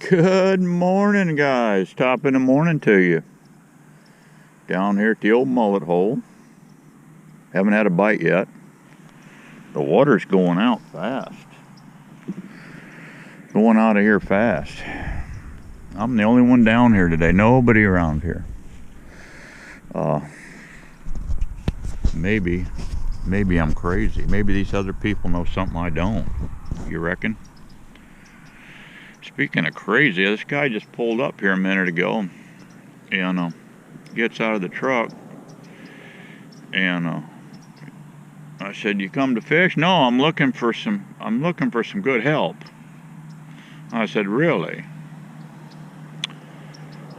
Good morning, guys. Top of the morning to you. Down here at the old mullet hole. Haven't had a bite yet. The water's going out fast. Going out of here fast. I'm the only one down here today. Nobody around here. Maybe I'm crazy. Maybe these other people know something I don't. You reckon? Speaking of crazy, this guy just pulled up here a minute ago and gets out of the truck, and I said, "You come to fish?" "No, I'm looking for some good help." I said, "Really?"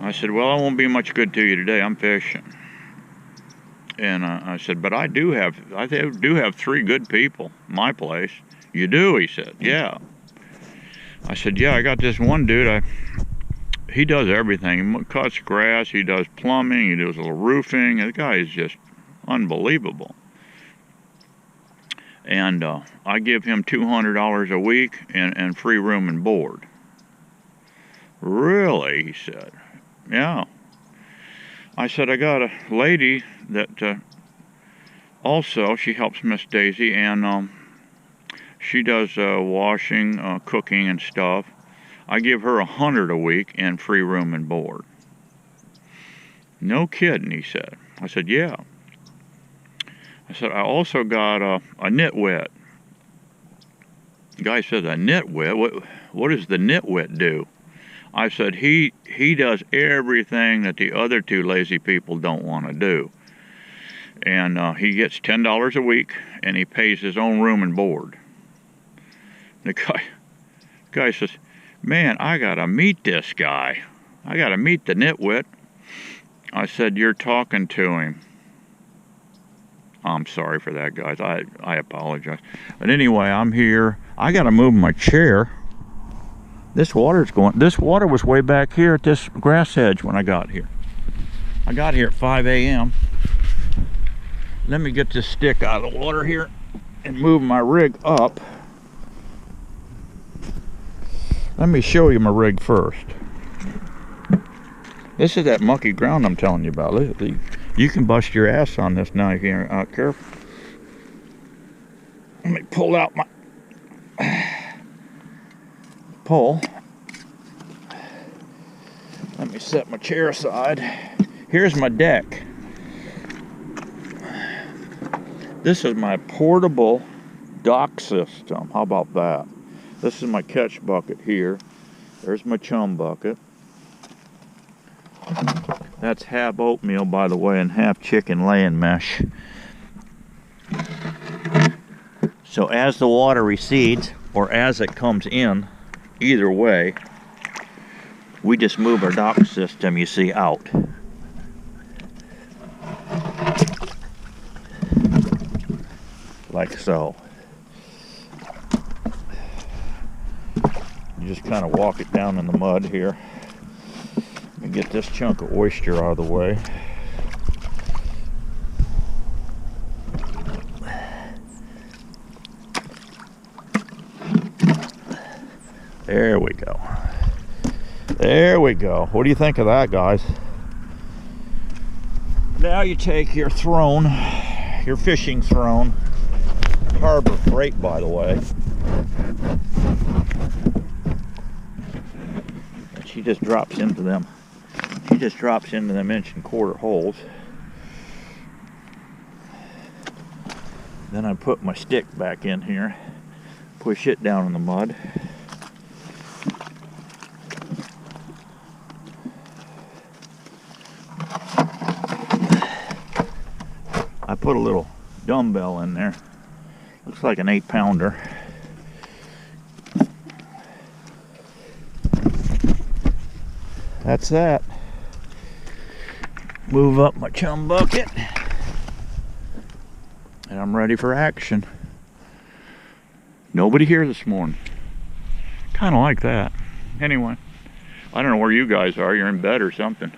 I said, "Well, I won't be much good to you today. I'm fishing." And I said, "But I do have 3 good people in my place." "You do?" He said. "Yeah." I said, "Yeah, I got this one dude. He does everything. He cuts grass, he does plumbing, he does a little roofing. The guy is just unbelievable. And I give him $200 a week and free room and board." "Really?" he said. "Yeah." I said, "I got a lady that also, she helps Miss Daisy, and she does washing, cooking and stuff. I give her $100 a week and free room and board." "No kidding," he said. I said, "Yeah." I said, "I also got a nitwit." The guy said, "A nitwit? What does the nitwit do?" I said, he does everything that the other 2 lazy people don't want to do. And he gets $10 a week, and he pays his own room and board. The guy says, "Man, I gotta meet this guy. I gotta meet the nitwit." I said, "You're talking to him." I'm sorry for that, guys. I apologize. But anyway, I'm here. I gotta move my chair. This water was way back here at this grass hedge when I got here. I got here at 5 a.m. Let me get this stick out of the water here and move my rig up. Let me show you my rig first. This is that mucky ground I'm telling you about. You can bust your ass on this now if you're not careful. Let me pull out my pole. Let me set my chair aside. Here's my deck. This is my portable dock system. How about that? This is my catch bucket here. There's my chum bucket. That's half oatmeal, by the way, and half chicken laying mesh. So as the water recedes, or as it comes in, either way, we just move our dock system, you see, out. Like so. You just kind of walk it down in the mud here. Let me get this chunk of oyster out of the way. There we go. There we go. What do you think of that, guys? Now you take your throne, your fishing throne, Harbor Freight, by the way. And she just drops into them. She just drops into them 1¼ holes. Then I put my stick back in here, push it down in the mud. I put a little dumbbell in there. Looks like an 8-pounder. That's that. Move up my chum bucket. And I'm ready for action. Nobody here this morning. Kind of like that. Anyway, I don't know where you guys are. You're in bed or something.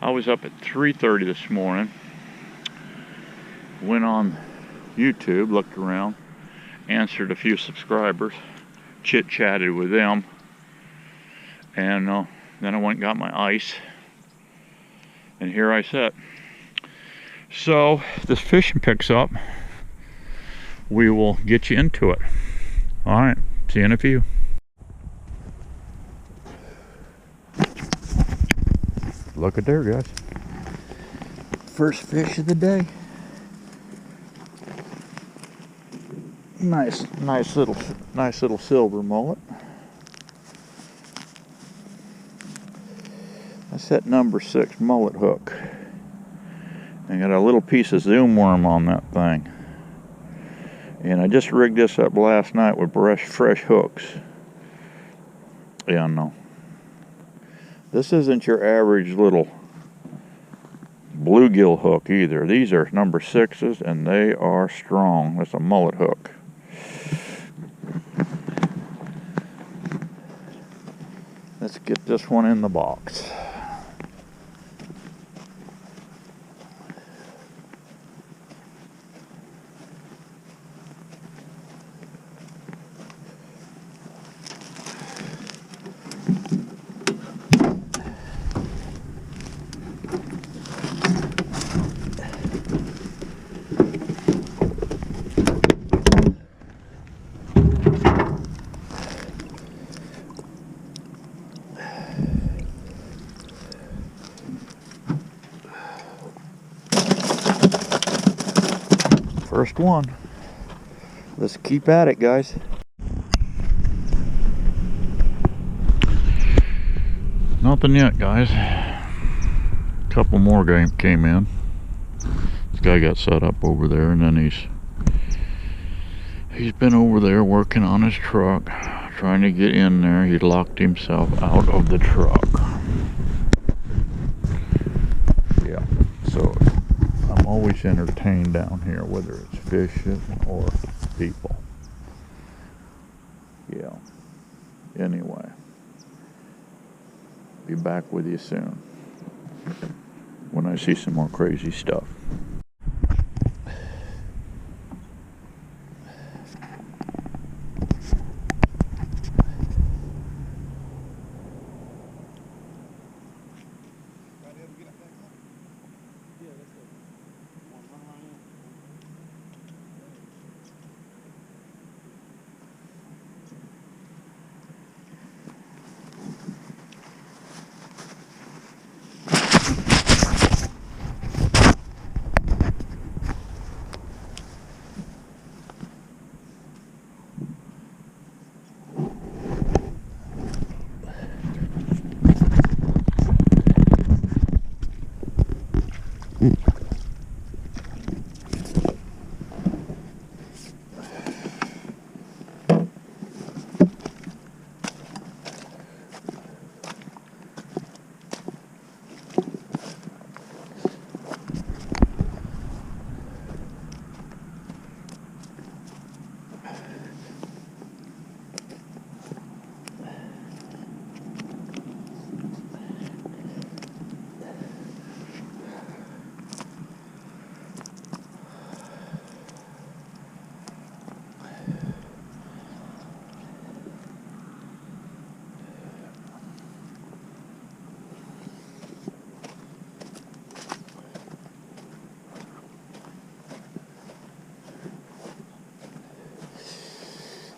I was up at 3:30 this morning. Went on YouTube, looked around, answered a few subscribers, chit-chatted with them, And then I went and got my ice, and here I sit. So this fishing picks up, we will get you into it. All right, see you in a few. Look at there, guys. First fish of the day. Nice little silver mullet. That's that number 6 mullet hook. I got a little piece of zoom worm on that thing. And I just rigged this up last night with fresh hooks. Yeah, no. This isn't your average little bluegill hook either. These are number 6s and they are strong. That's a mullet hook. Let's get this one in the box. First one. Let's keep at it, guys. Nothing yet, guys. A couple more came in. This guy got set up over there, and then he's been over there working on his truck, trying to get in there. He locked himself out of the truck. Yeah, so I'm always entertained down here, whether it's fishing or people. Yeah. Anyway, be back with you soon when I see some more crazy stuff.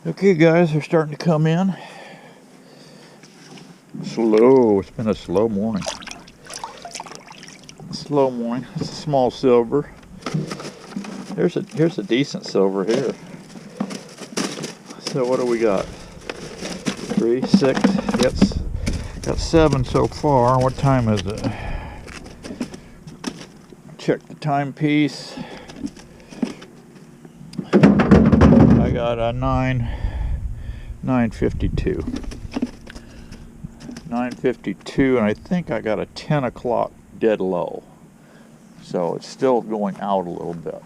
Okay, guys, they're starting to come in. Slow. It's been a slow morning. Slow morning. It's a small silver. Here's a decent silver here. So what do we got? 3, 6. Got 7 so far. What time is it? Check the timepiece. I got a 9:52. 9:52, and I think I got a 10 o'clock dead low. So it's still going out a little bit.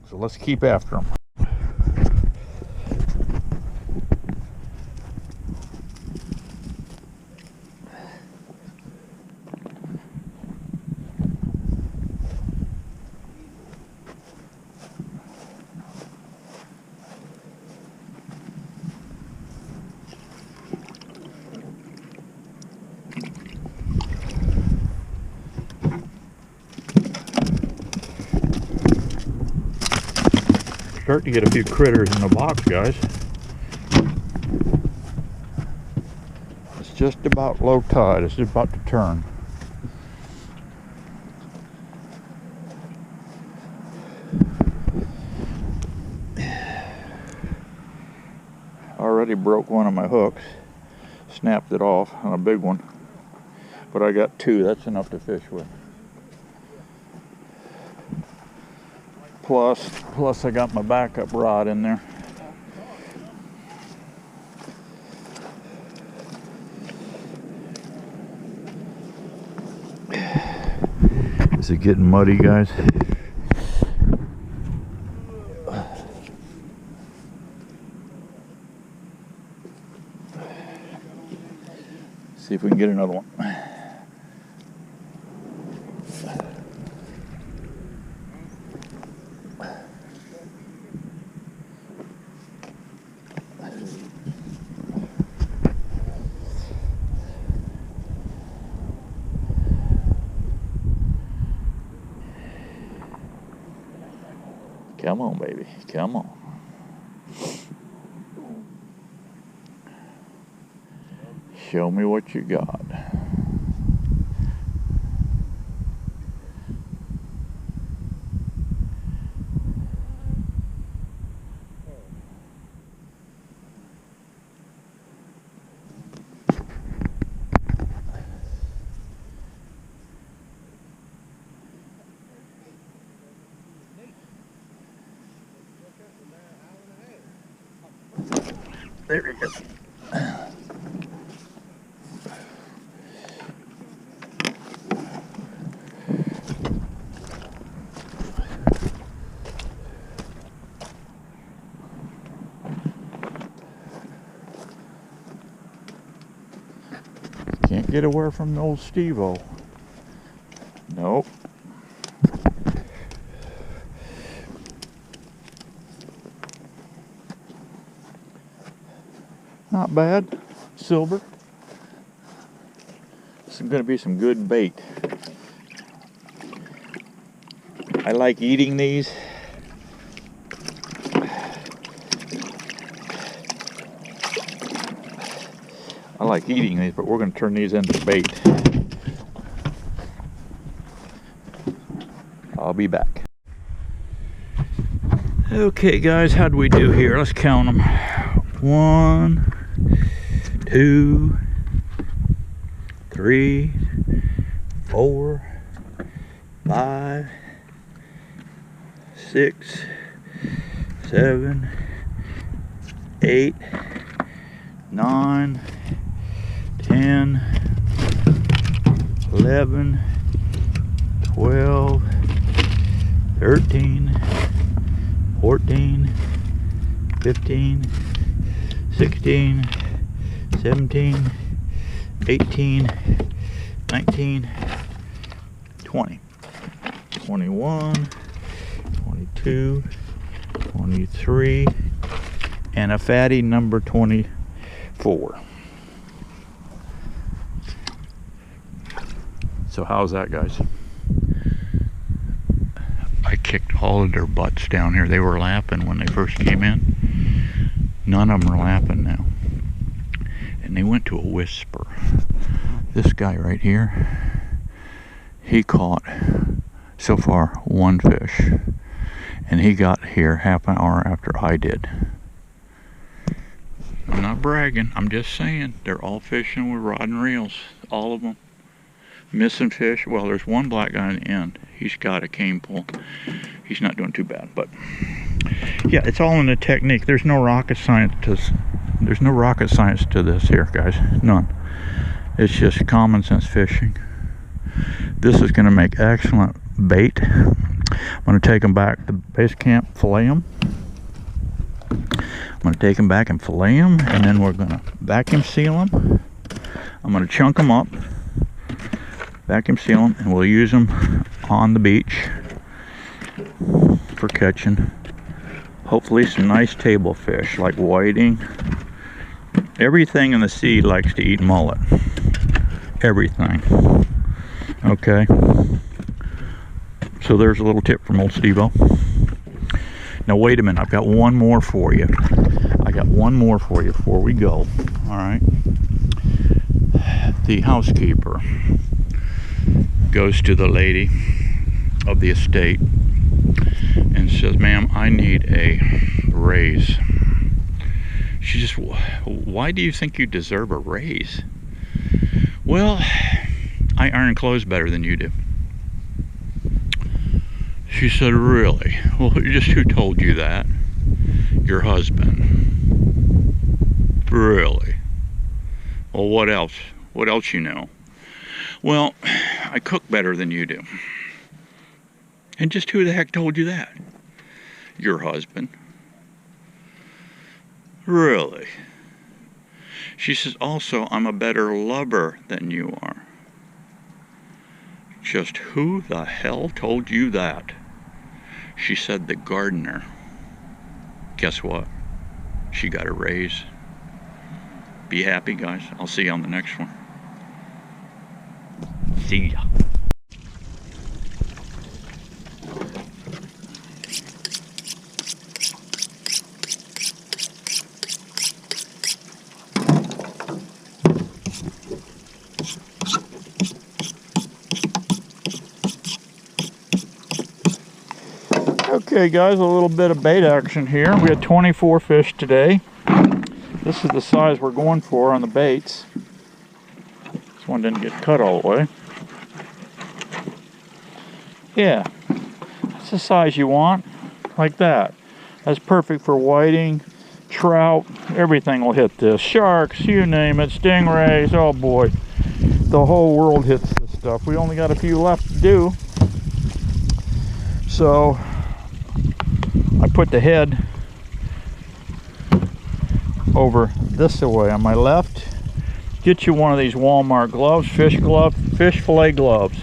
So let's keep after them. Start to get a few critters in the box, guys. It's just about low tide. It's just about to turn. Already broke one of my hooks. Snapped it off on a big one. But I got two. That's enough to fish with. Plus I got my backup rod in there. Is it getting muddy, guys? See if we can get another one. Come on, baby. Come on. Show me what you got. There we go. Can't get away from the old Steve-O. Nope. Not bad. Silver. This is going to be some good bait. I like eating these. I like eating these, but we're going to turn these into bait. I'll be back. Okay, guys, how do we do here? Let's count them. 1, 2, 3, 4, 5, 6, 7, 8, 9, 10, 11, 12, 13, 14, 15, 16, 17, 18, 19, 20, 21, 22, 23, and a fatty number 24. So how's that, guys? I kicked all of their butts down here. They were lapping when they first came in. None of them are lapping now. And they went to a whisper. This guy right here, he caught so far one fish. And he got here half an hour after I did. I'm not bragging, I'm just saying. They're all fishing with rod and reels. All of them. Missing fish. Well, there's one black guy in the end. He's got a cane pull. He's not doing too bad, but yeah, it's all in the technique. There's no rocket science to this here, guys. None. It's just common sense fishing. This is going to make excellent bait. I'm going to take them back to base camp, fillet them. I'm going to take them back and fillet them, and then we're going to vacuum seal them. I'm going to chunk them up, vacuum seal them, and we'll use them on the beach for catching hopefully some nice table fish like whiting. Everything in the sea likes to eat mullet. Everything. Okay. So there's a little tip from old Steve-O. Now wait a minute, I've got one more for you. I got one more for you before we go. All right. The housekeeper goes to the lady of the estate and says, "Ma'am, I need a raise." She says, "Why do you think you deserve a raise?" "Well, I iron clothes better than you do." She said, "Really? Well, just who told you that?" "Your husband." "Really? Well, what else? What else you know?" "Well, I cook better than you do." "And just who the heck told you that?" "Your husband." "Really?" She says, "Also, I'm a better lover than you are." "Just who the hell told you that?" She said, "The gardener." Guess what? She got a raise. Be happy, guys. I'll see you on the next one. See ya. Okay guys, a little bit of bait action here. We had 24 fish today. This is the size we're going for on the baits. This one didn't get cut all the way. Yeah, that's the size you want, like that. That's perfect for whiting, trout, everything will hit this. Sharks, you name it, stingrays, oh boy. The whole world hits this stuff. We only got a few left to do. So I put the head over this way on my left. Get you one of these Walmart gloves, fish fillet gloves.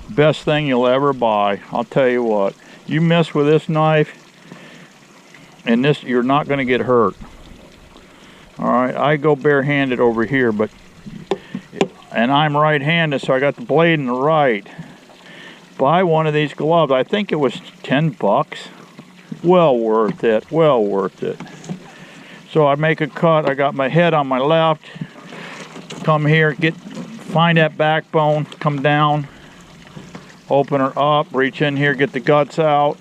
Best thing you'll ever buy. I'll tell you what, you mess with this knife and this, you're not going to get hurt. All right, I go barehanded over here, and I'm right-handed, so I got the blade in the right. Buy one of these gloves. I think it was 10 bucks. Well worth it, well worth it. So I make a cut. I got my head on my left. Come here, find that backbone, come down, open her up, reach in here, get the guts out.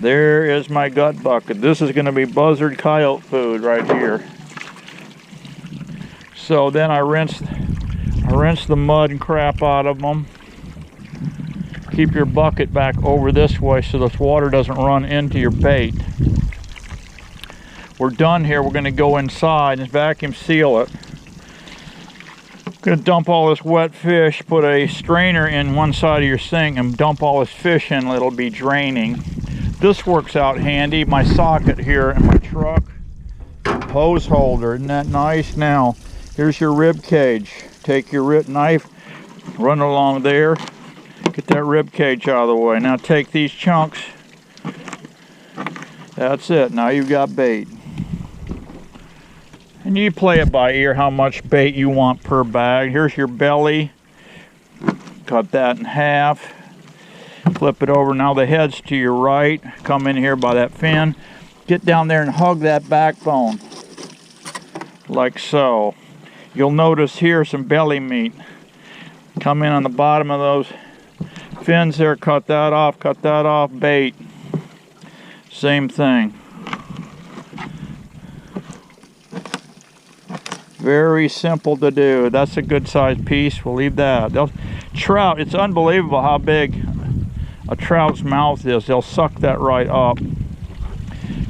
There is my gut bucket. This is going to be buzzard coyote food right here. So then I rinse the mud and crap out of them. Keep your bucket back over this way so this water doesn't run into your bait. We're done here. We're going to go inside and vacuum seal it. I'm going to dump all this wet fish, put a strainer in one side of your sink and dump all this fish in. It'll be draining. This works out handy. My socket here in my truck. Hose holder. Isn't that nice? Now, here's your rib cage. Take your rib knife, run along there. Get that rib cage out of the way. Now take these chunks. That's it. Now you've got bait. And you play it by ear how much bait you want per bag. Here's your belly. Cut that in half. Flip it over. Now the head's to your right. Come in here by that fin. Get down there and hug that backbone. Like so. You'll notice here some belly meat. Come in on the bottom of those fins there, cut that off, bait. Same thing. Very simple to do. That's a good sized piece. We'll leave that. Trout, it's unbelievable how big a trout's mouth is. They'll suck that right up.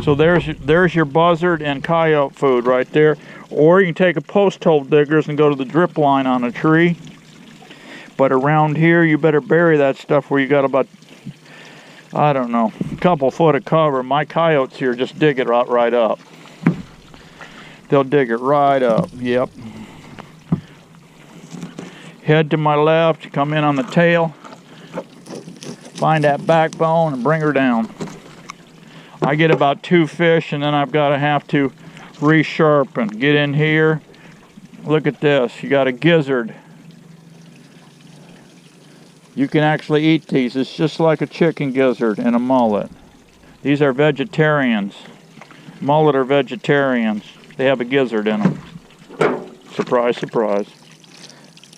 So there's your buzzard and coyote food right there. Or you can take a post hole diggers and go to the drip line on a tree. But around here, you better bury that stuff where you got about, I don't know, a couple foot of cover. My coyotes here just dig it right up. They'll dig it right up, yep. Head to my left, come in on the tail. Find that backbone and bring her down. I get about 2 fish and then I've got to have to resharpen. Get in here. Look at this, you got a gizzard. You can actually eat these. It's just like a chicken gizzard and a mullet. These are vegetarians. Mullet are vegetarians. They have a gizzard in them. Surprise, surprise.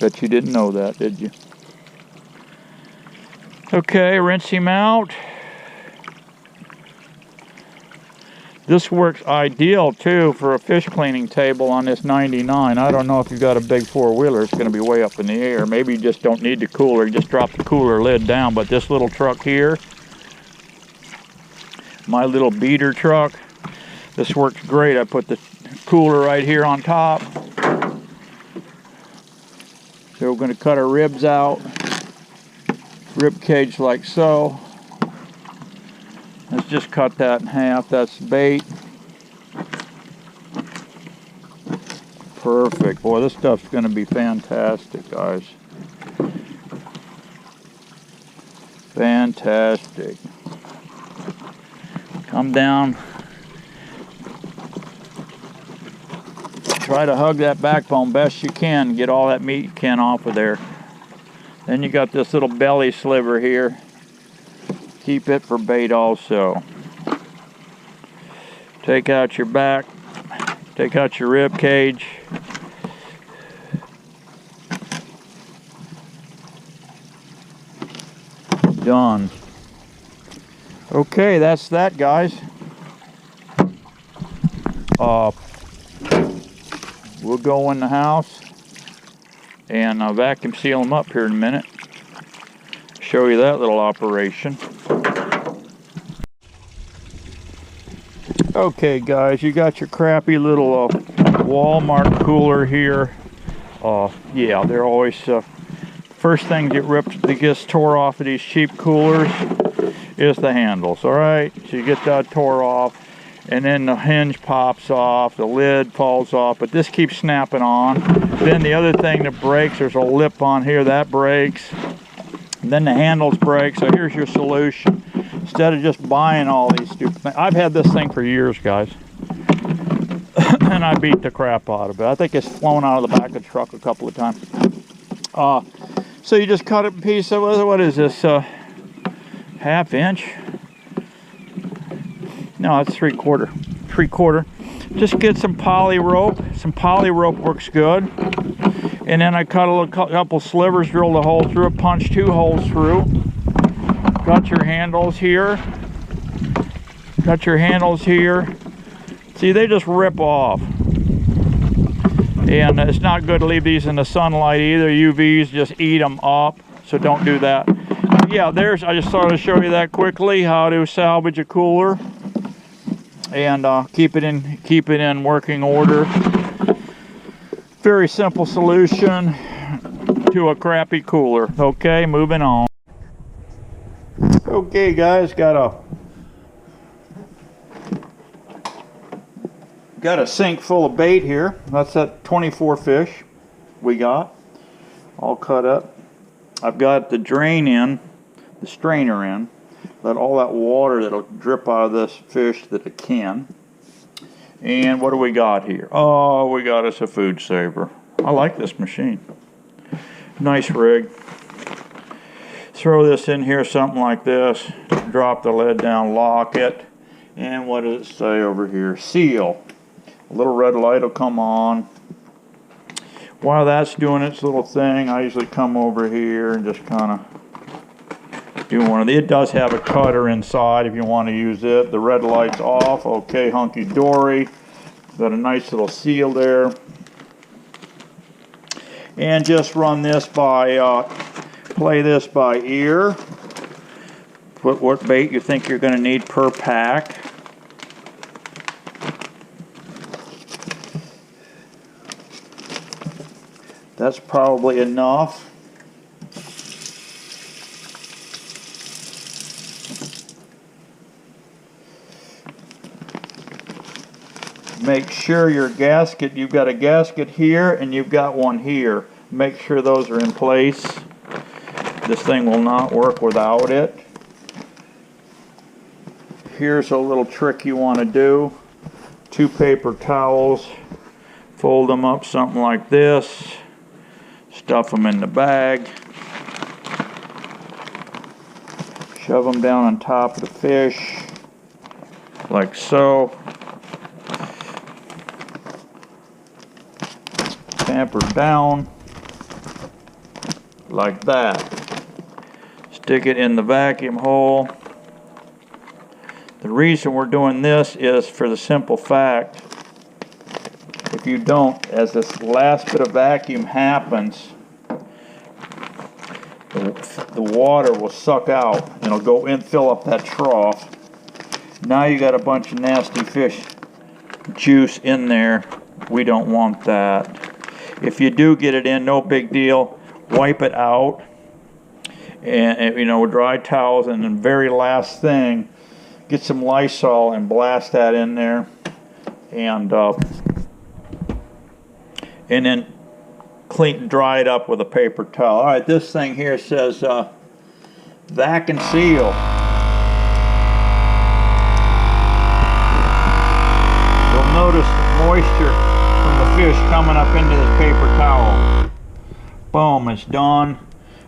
Bet you didn't know that, did you? Okay, rinse him out. This works ideal too for a fish cleaning table on this 99. I don't know if you've got a big four-wheeler, it's going to be way up in the air. Maybe you just don't need the cooler, you just drop the cooler lid down. But this little truck here, my little beater truck, this works great. I put the cooler right here on top. So we're going to cut our ribs out, rib cage like so. Let's just cut that in half. That's bait. Perfect. Boy, this stuff's going to be fantastic, guys. Fantastic. Come down. Try to hug that backbone best you can. Get all that meat you can off of there. Then you got this little belly sliver here. Keep it for bait also. Take out your back. Take out your rib cage. Done. Okay, that's that, guys. We'll go in the house and vacuum seal them up here in a minute. Show you that little operation. Okay guys, you got your crappy little Walmart cooler here. Yeah, they're always first thing that gets tore off of these cheap coolers is the handles. All right, so you get that tore off, and then the hinge pops off, the lid falls off, but this keeps snapping on. Then the other thing that breaks, there's a lip on here that breaks. And then the handles break. So here's your solution. Instead of just buying all these stupid things. I've had this thing for years, guys. And I beat the crap out of it. I think it's flown out of the back of the truck a couple of times. So you just cut it in pieces. What is this? Half inch? No, it's 3/4. 3/4. Just get some poly rope. Some poly rope works good. And then I cut a couple slivers, drilled a hole through it, punched 2 holes through. Got your handles here. Got your handles here. See, they just rip off. And it's not good to leave these in the sunlight either. UVs just eat them up, so don't do that. But yeah, I just thought I'd show you that quickly, how to salvage a cooler and keep it in working order. Very simple solution to a crappy cooler. Okay, moving on. Okay guys, got a sink full of bait here. That's that 24 fish we got all cut up. I've got the drain in, the strainer in, let all that water that'll drip out of this fish that it can. And what do we got here? Oh, we got us a food saver. I like this machine. Nice rig. Throw this in here, something like this. Drop the lid down, lock it. And what does it say over here? Seal. A little red light will come on. While that's doing its little thing, I usually come over here and just kind of do one of these. It does have a cutter inside if you want to use it. The red light's off. Okay, hunky-dory. Got a nice little seal there. And just run this by, play this by ear. Put what bait you think you're going to need per pack. That's probably enough. Make sure your gasket, you've got a gasket here and you've got one here. Make sure those are in place. This thing will not work without it. Here's a little trick you want to do. 2 paper towels. Fold them up something like this. Stuff them in the bag. Shove them down on top of the fish, like so. Tamper down, like that. Stick it in the vacuum hole. The reason we're doing this is for the simple fact, if you don't, as this last bit of vacuum happens, the water will suck out and it'll go in, fill up that trough. Now you got a bunch of nasty fish juice in there. We don't want that. If you do get it in, no big deal. Wipe it out, and you know, with dry towels, and then very last thing, get some Lysol and blast that in there, and then dry it up with a paper towel. All right, this thing here says vac and seal. You'll notice the moisture from the fish coming up into this paper towel. Boom, it's done.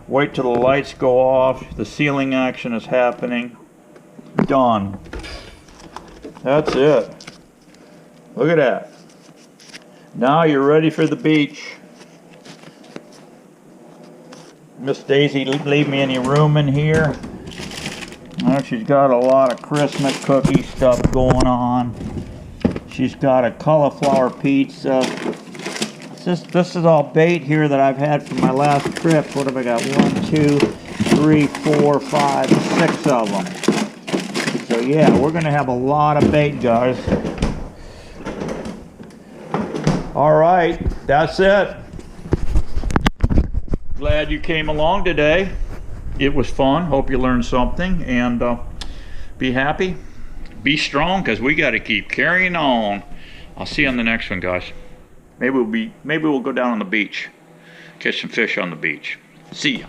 Wait till the lights go off. The sealing action is happening. Done. That's it. Look at that. Now you're ready for the beach. Miss Daisy, leave me any room in here? Well, she's got a lot of Christmas cookie stuff going on. She's got a cauliflower pizza. This is all bait here that I've had from my last trip. What have I got? 1, 2, 3, 4, 5, 6 of them. So yeah, we're going to have a lot of bait, guys. All right, that's it. Glad you came along today. It was fun. Hope you learned something, and be happy, be strong, because we got to keep carrying on. I'll see you on the next one, guys. Maybe we'll go down on the beach, catch some fish on the beach. See ya.